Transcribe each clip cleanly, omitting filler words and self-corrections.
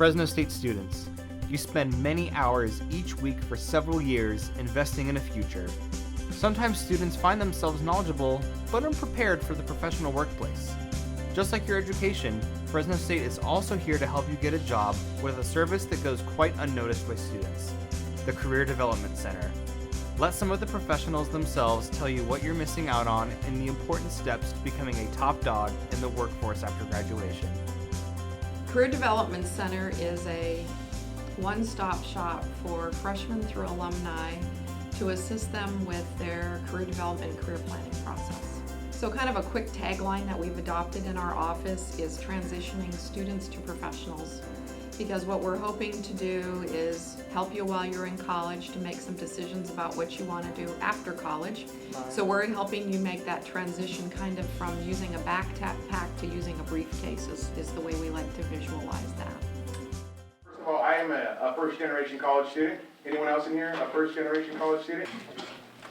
Fresno State students, you spend many hours each week for several years investing in a future. Sometimes students find themselves knowledgeable but unprepared for the professional workplace. Just like your education, Fresno State is also here to help you get a job with a service that goes quite unnoticed by students, the Career Development Center. Let some of the professionals themselves tell you what you're missing out on and the important steps to becoming a top dog in the workforce after graduation. Career Development Center is a one-stop shop for freshmen through alumni to assist them with their career development and career planning process. So kind of a quick tagline that we've adopted in our office is transitioning students to professionals, because what we're hoping to do is help you while you're in college to make some decisions about what you want to do after college. So we're helping you make that transition kind of from using a backpack to using a briefcase is the way we like to visualize that. First of all, I am a first-generation college student. Anyone else in here a first-generation college student?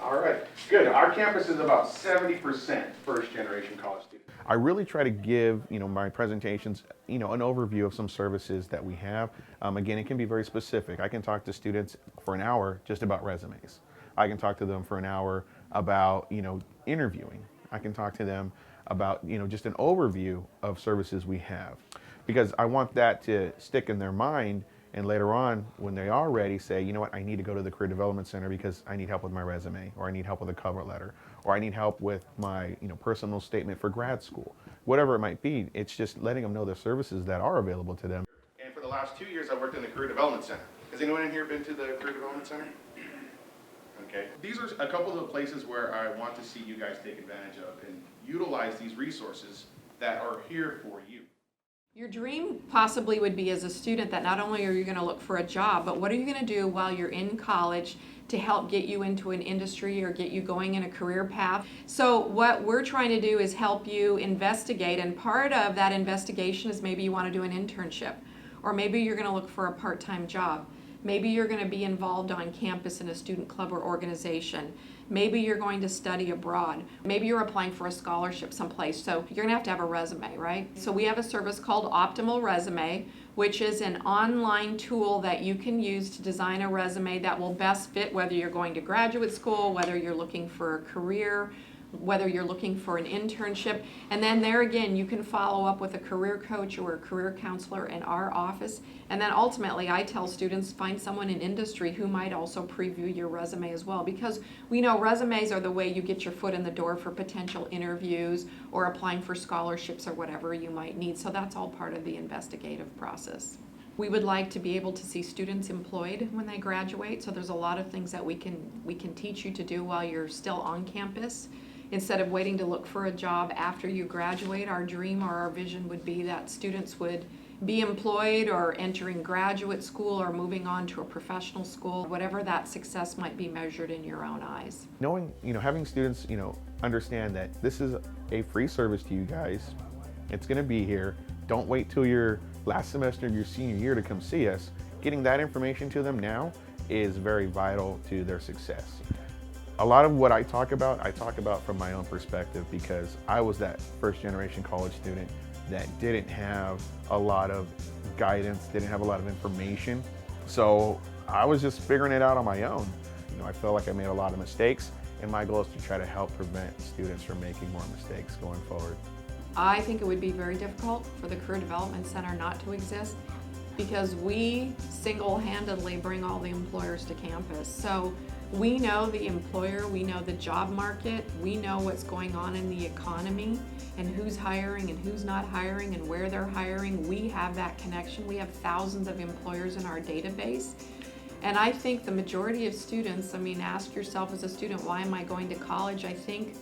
All right, good. Our campus is about 70% first-generation college students. I really try to give, my presentations, an overview of some services that we have. Again, it can be very specific. I can talk to students for an hour just about resumes. I can talk to them for an hour about, interviewing. I can talk to them about, just an overview of services we have, because I want that to stick in their mind. And later on, when they are ready, say, you know what, I need to go to the Career Development Center because I need help with my resume, or I need help with a cover letter, or I need help with my personal statement for grad school. Whatever it might be, it's just letting them know the services that are available to them. And for the last 2 years, I've worked in the Career Development Center. Has anyone in here been to the Career Development Center? Okay. These are a couple of the places where I want to see you guys take advantage of and utilize these resources that are here for you. Your dream possibly would be, as a student, that not only are you going to look for a job, but what are you going to do while you're in college to help get you into an industry or get you going in a career path. So what we're trying to do is help you investigate, and part of that investigation is maybe you want to do an internship, or maybe you're going to look for a part-time job. Maybe you're going to be involved on campus in a student club or organization. Maybe you're going to study abroad. Maybe you're applying for a scholarship someplace. So you're going to have a resume, right? So we have a service called Optimal Resume, which is an online tool that you can use to design a resume that will best fit whether you're going to graduate school, whether you're looking for a career, whether you're looking for an internship. And then there again, you can follow up with a career coach or a career counselor in our office. And then ultimately, I tell students, find someone in industry who might also preview your resume as well, because we know resumes are the way you get your foot in the door for potential interviews or applying for scholarships or whatever you might need. So that's all part of the investigative process. We would like to be able to see students employed when they graduate. So there's a lot of things that we can teach you to do while you're still on campus. Instead of waiting to look for a job after you graduate, our dream or our vision would be that students would be employed or entering graduate school or moving on to a professional school, whatever that success might be measured in your own eyes. Knowing, having students, understand that this is a free service to you guys. It's going to be here. Don't wait till your last semester of your senior year to come see us. Getting that information to them now is very vital to their success. A lot of what I talk about from my own perspective, because I was that first generation college student that didn't have a lot of guidance, didn't have a lot of information. So I was just figuring it out on my own. I felt like I made a lot of mistakes, and my goal is to try to help prevent students from making more mistakes going forward. I think it would be very difficult for the Career Development Center not to exist, because we single-handedly bring all the employers to campus. So we know the employer, we know the job market, we know what's going on in the economy and who's hiring and who's not hiring and where they're hiring. We have that connection. We have thousands of employers in our database. And I think the majority of students, ask yourself as a student, why am I going to college? I think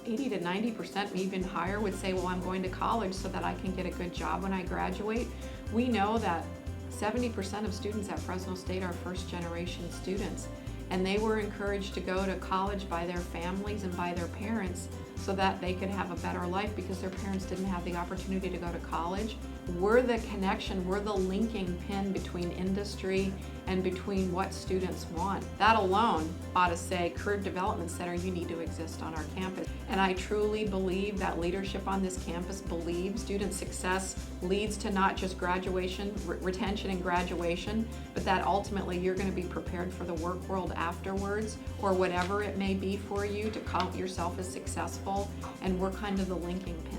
80 to 90%, even higher, would say, well, I'm going to college so that I can get a good job when I graduate. We know that 70% of students at Fresno State are first-generation students, and they were encouraged to go to college by their families and by their parents so that they could have a better life, because their parents didn't have the opportunity to go to college. we're the connection, we're the linking pin between industry and between what students want. That alone ought to say, Career Development Center, you need to exist on our campus. And I truly believe that leadership on this campus believes student success leads to not just graduation, retention and graduation, but that ultimately you're going to be prepared for the work world afterwards, or whatever it may be for you to count yourself as successful. And we're kind of the linking pin.